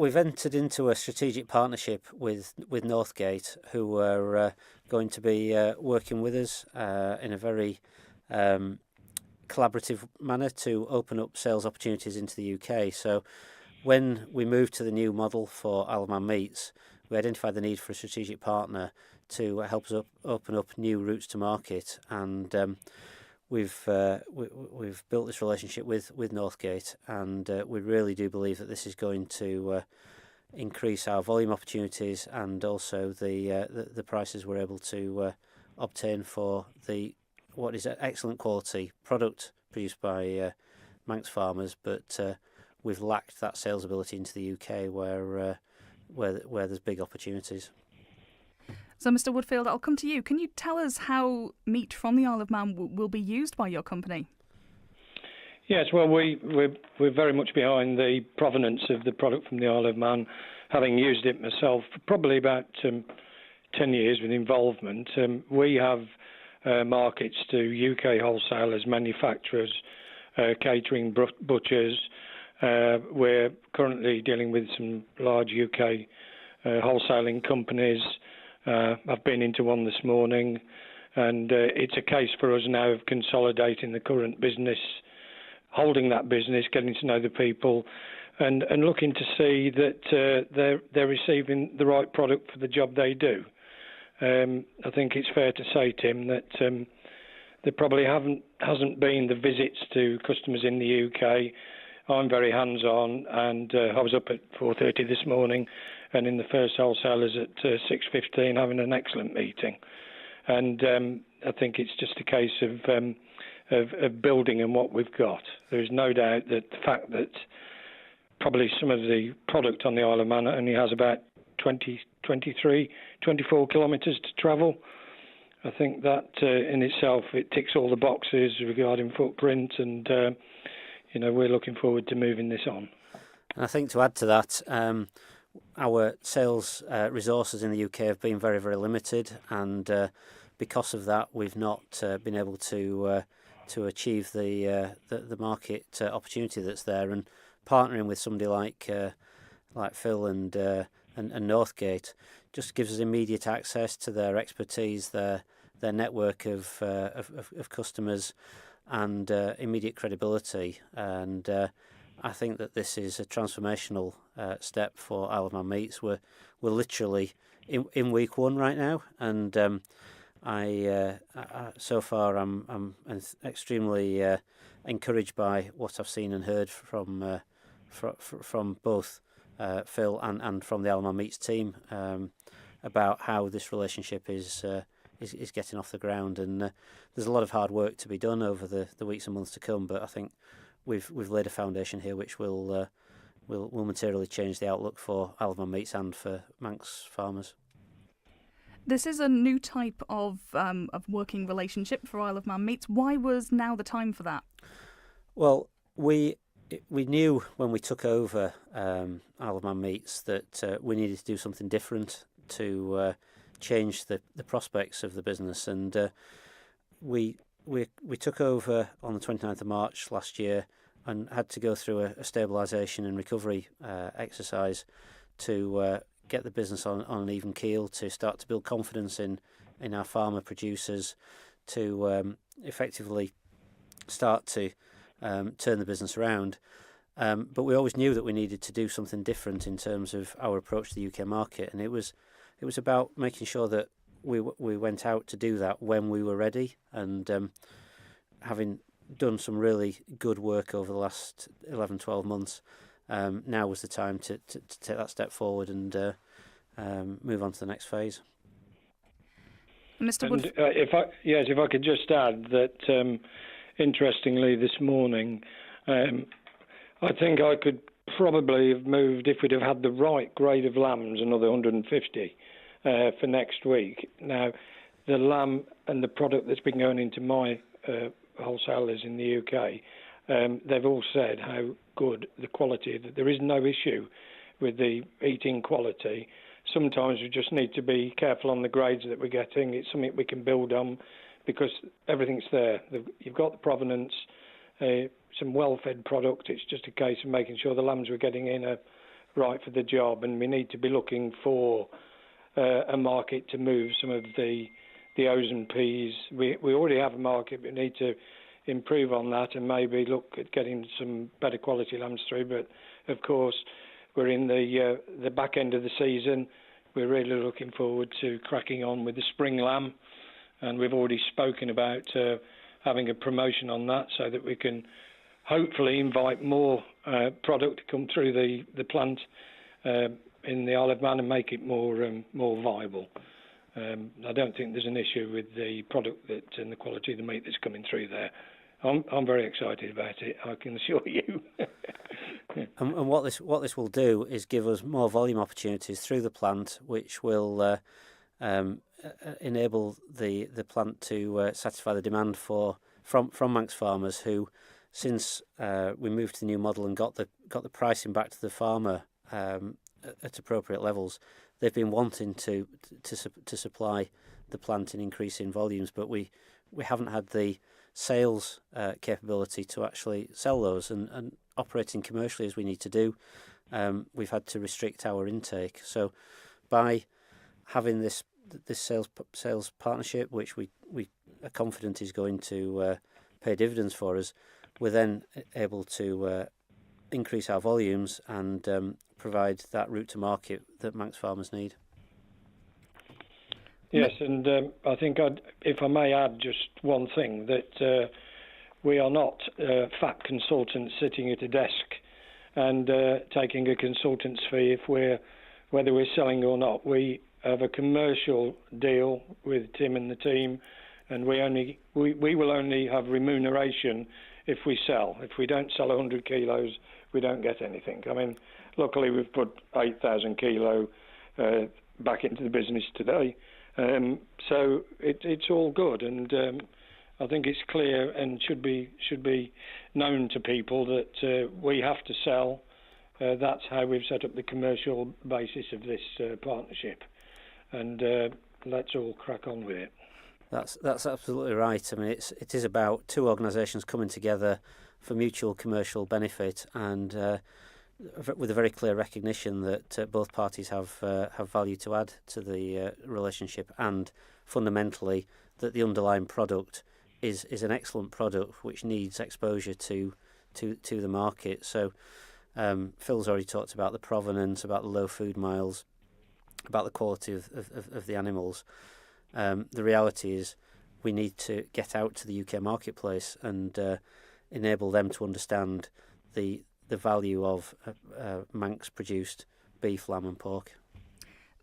we've entered into a strategic partnership with Northgate, who are going to be working with us in a very collaborative manner to open up sales opportunities into the UK. So when we moved to the new model for IOM Meats, we identified the need for a strategic partner to help us open up new routes to market, and we've built this relationship with Northgate, and we really do believe that this is going to increase our volume opportunities and also the prices we're able to obtain for what is an excellent quality product produced by Manx farmers, but we've lacked that sales ability into the UK where there's big opportunities. So, Mr. Woodfield, I'll come to you. Can you tell us how meat from the Isle of Man will be used by your company? Yes, well, we're very much behind the provenance of the product from the Isle of Man, having used it myself for probably about 10 years with involvement. We have markets to UK wholesalers, manufacturers, catering, butchers. We're currently dealing with some large UK wholesaling companies. I've been into one this morning, and it's a case for us now of consolidating the current business, holding that business, getting to know the people, and looking to see that they're receiving the right product for the job they do. I think it's fair to say, Tim, that there probably hasn't been the visits to customers in the UK. I'm very hands-on, and I was up at 4:30 this morning, and in the first wholesalers at 6:15, having an excellent meeting. And I think it's just a case of building on what we've got. There is no doubt that the fact that probably some of the product on the Isle of Man only has about 24 kilometres to travel. I think that in itself, it ticks all the boxes regarding footprint, and we're looking forward to moving this on. And I think to add to that, our sales resources in the UK have been very, very limited, and because of that, we've not been able to achieve the market opportunity that's there. And partnering with somebody like Phil and Northgate just gives us immediate access to their expertise, their network of customers, and immediate credibility. And I think that this is a transformational step for Isle of Man Meats. We're literally in week one right now, and so far I'm extremely encouraged by what I've seen and heard from both Phil and from the Isle of Man Meats team about how this relationship is getting off the ground. And there's a lot of hard work to be done over the weeks and months to come, but I think we've laid a foundation here which will materially change the outlook for Isle of Man Meats and for Manx farmers. This is a new type of working relationship for Isle of Man Meats. Why was now the time for that? Well, we knew when we took over Isle of Man Meats that we needed to do something different to change the prospects of the business, and we took over on the 29th of March last year and had to go through a stabilisation and recovery exercise to get the business on an even keel, to start to build confidence in our farmer producers, to effectively start to turn the business around. But we always knew that we needed to do something different in terms of our approach to the UK market, and it was about making sure that we went out to do that when we were ready, and having done some really good work over the last 11-12 months, now was the time to take that step forward and move on to the next phase. Mr. Wood, if I could just add that, interestingly, this morning, I think I could probably have moved, if we'd have had the right grade of lambs, another 150 for next week. Now, the lamb and the product that's been going into my wholesalers in the UK, they've all said how good the quality, that there is no issue with the eating quality. Sometimes we just need to be careful on the grades that we're getting. It's something we can build on because everything's there. You've got the provenance, some well-fed product. It's just a case of making sure the lambs we're getting in are right for the job, and we need to be looking for a market to move some of the O's and P's. We already have a market, but we need to improve on that and maybe look at getting some better quality lambs through. But of course, we're in the back end of the season. We're really looking forward to cracking on with the spring lamb, and we've already spoken about having a promotion on that so that we can hopefully invite more product to come through the plant in the Isle of Man and make it more viable. I don't think there's an issue with the product and the quality of the meat that's coming through there. I'm very excited about it, I can assure you. And what this will do is give us more volume opportunities through the plant, which will enable the plant to satisfy the demand from Manx farmers who, since we moved to the new model and got the pricing back to the farmer at appropriate levels, they've been wanting to supply the plant in increasing volumes, but we haven't had the sales capability to actually sell those, and operating commercially as we need to do, we've had to restrict our intake. So by having this sales partnership, which we are confident is going to pay dividends for us, we're then able to increase our volumes and provide that route to market that Manx farmers need. Yes, and I think if I may add just one thing, that we are not fat consultants sitting at a desk and taking a consultant's fee whether we're selling or not. We have a commercial deal with Tim and the team, and we will only have remuneration if we sell. If we don't sell 100 kilos, we don't get anything. I mean, luckily we've put 8,000 kilo back into the business today. So it's all good, and I think it's clear and should be known to people that we have to sell. That's how we've set up the commercial basis of this partnership, and let's all crack on with it. That's absolutely right. I mean, it is about two organisations coming together for mutual commercial benefit, and with a very clear recognition that both parties have value to add to the relationship, and fundamentally that the underlying product is an excellent product which needs exposure to the market. So Phil's already talked about the provenance, about the low food miles, about the quality of the animals. The reality is we need to get out to the UK marketplace and enable them to understand the value of Manx produced beef, lamb and pork.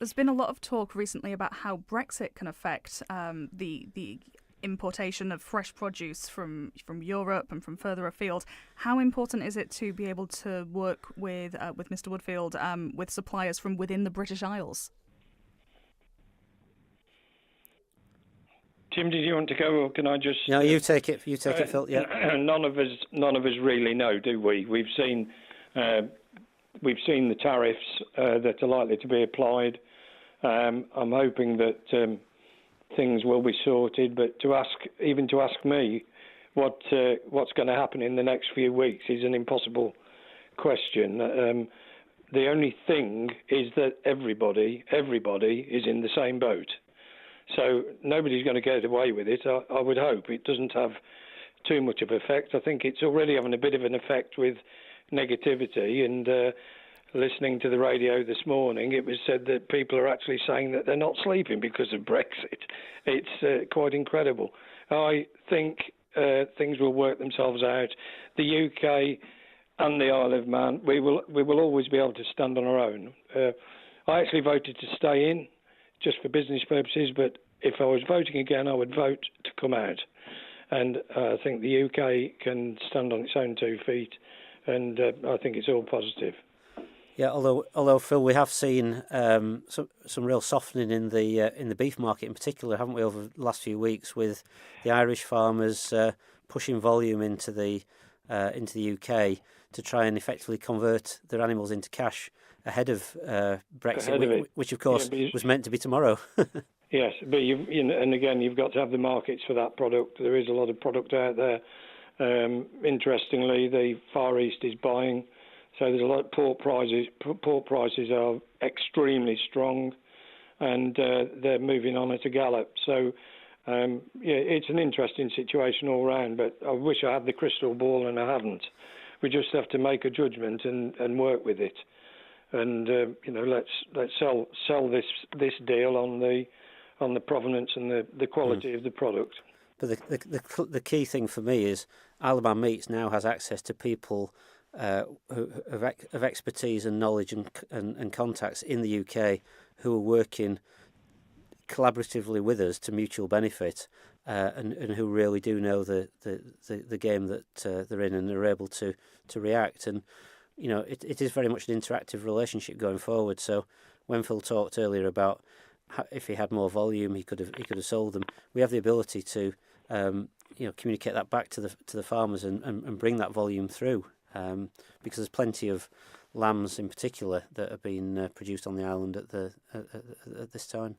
There's been a lot of talk recently about how Brexit can affect the importation of fresh produce from Europe and from further afield. How important is it to be able to work with Mr. Woodfield with suppliers from within the British Isles? Tim, did you want to go, or can I just? No, you take it. You take it, Phil. Yeah. None of us really know, do we? We've seen the tariffs that are likely to be applied. I'm hoping that things will be sorted. But to ask me what's going to happen in the next few weeks is an impossible question. The only thing is that everybody is in the same boat. So nobody's going to get away with it. I would hope it doesn't have too much of an effect. I think it's already having a bit of an effect with negativity. And listening to the radio this morning, it was said that people are actually saying that they're not sleeping because of Brexit. It's quite incredible. I think things will work themselves out. The UK and the Isle of Man, we will always be able to stand on our own. I actually voted to stay in, just for business purposes, but if I was voting again, I would vote to come out. And I think the UK can stand on its own 2 feet, and I think it's all positive. Yeah, although Phil, we have seen some real softening in the beef market in particular, haven't we, over the last few weeks, with the Irish farmers pushing volume into the UK to try and effectively convert their animals into cash ahead of Brexit, which of course was meant to be tomorrow. Yes, but and again, you've got to have the markets for that product. There is a lot of product out there. Interestingly, the Far East is buying So there's a lot of pork prices. Pork prices are extremely strong, and they're moving on at a gallop. So it's an interesting situation all round. But I wish I had the crystal ball, and I haven't. We just have to make a judgment and work with it. And let's sell this deal on the provenance and the quality of the product. But the key thing for me is Isle of Man Meats now has access to people of expertise and knowledge and contacts in the UK who are working collaboratively with us to mutual benefit, and who really do know the game that they're in, and are able to react. And it is very much an interactive relationship going forward. So when Phil talked earlier about if he had more volume, he could have sold them. We have the ability to communicate that back to the farmers and bring that volume through, because there's plenty of lambs in particular that are being produced on the island at this time.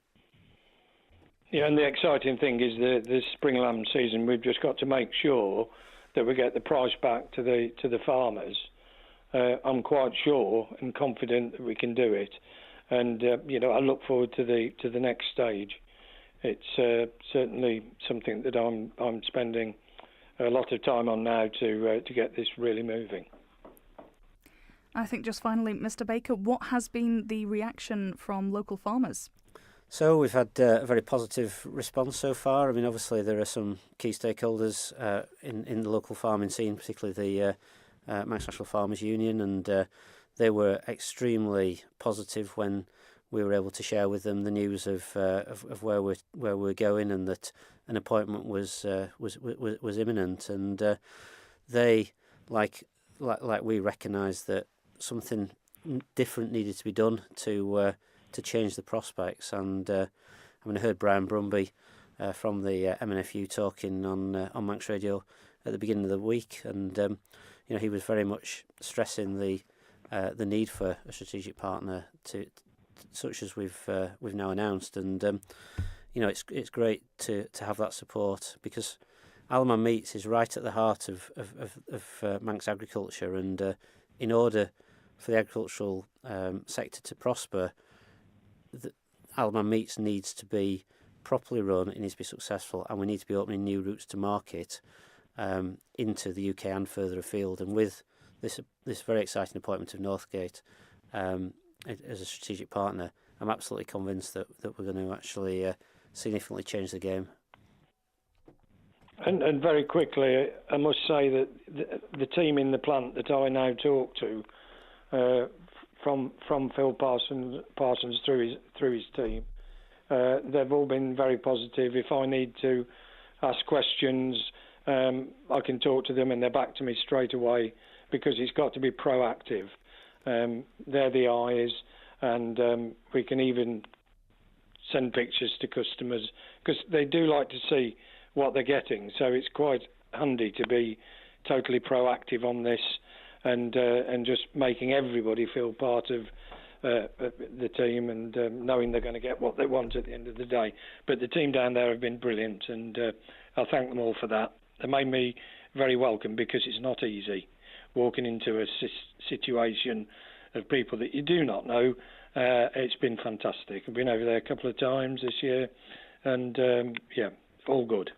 Yeah, and the exciting thing is the spring lamb season. We've just got to make sure that we get the price back to the farmers. I'm quite sure and confident that we can do it, and I look forward to the next stage. It's certainly something that I'm spending a lot of time on now to get this really moving. I think just finally, Mr. Baker, what has been the reaction from local farmers? So we've had a very positive response so far. I mean, obviously there are some key stakeholders in the local farming scene, particularly the Manx National Farmers Union, and they were extremely positive when we were able to share with them the news of where we're going, and that an appointment was imminent. And they, like we, recognised that something different needed to be done to change the prospects. And I heard Brian Brumby from the MNFU talking on Manx Radio at the beginning of the week, and he was very much stressing the need for a strategic partner such as we've now announced. And it's great to have that support, because Isle of Man Meats is right at the heart of Manx agriculture, and in order for the agricultural sector to prosper, Isle of Man Meats needs to be properly run, it needs to be successful, and we need to be opening new routes to market into the UK and further afield. And with this very exciting appointment of Northgate as a strategic partner, I'm absolutely convinced that we're going to actually significantly change the game. And very quickly, I must say that the team in the plant that I now talk to, from Phil Parsons through his team, they've all been very positive. If I need to ask questions, I can talk to them and they're back to me straight away, because it's got to be proactive. They're the eyes, and we can even send pictures to customers, because they do like to see what they're getting. So it's quite handy to be totally proactive on this, and just making everybody feel part of the team, and knowing they're going to get what they want at the end of the day. But the team down there have been brilliant, and I thank them all for that. They made me very welcome, because it's not easy walking into a situation of people that you do not know. It's been fantastic. I've been over there a couple of times this year, and all good.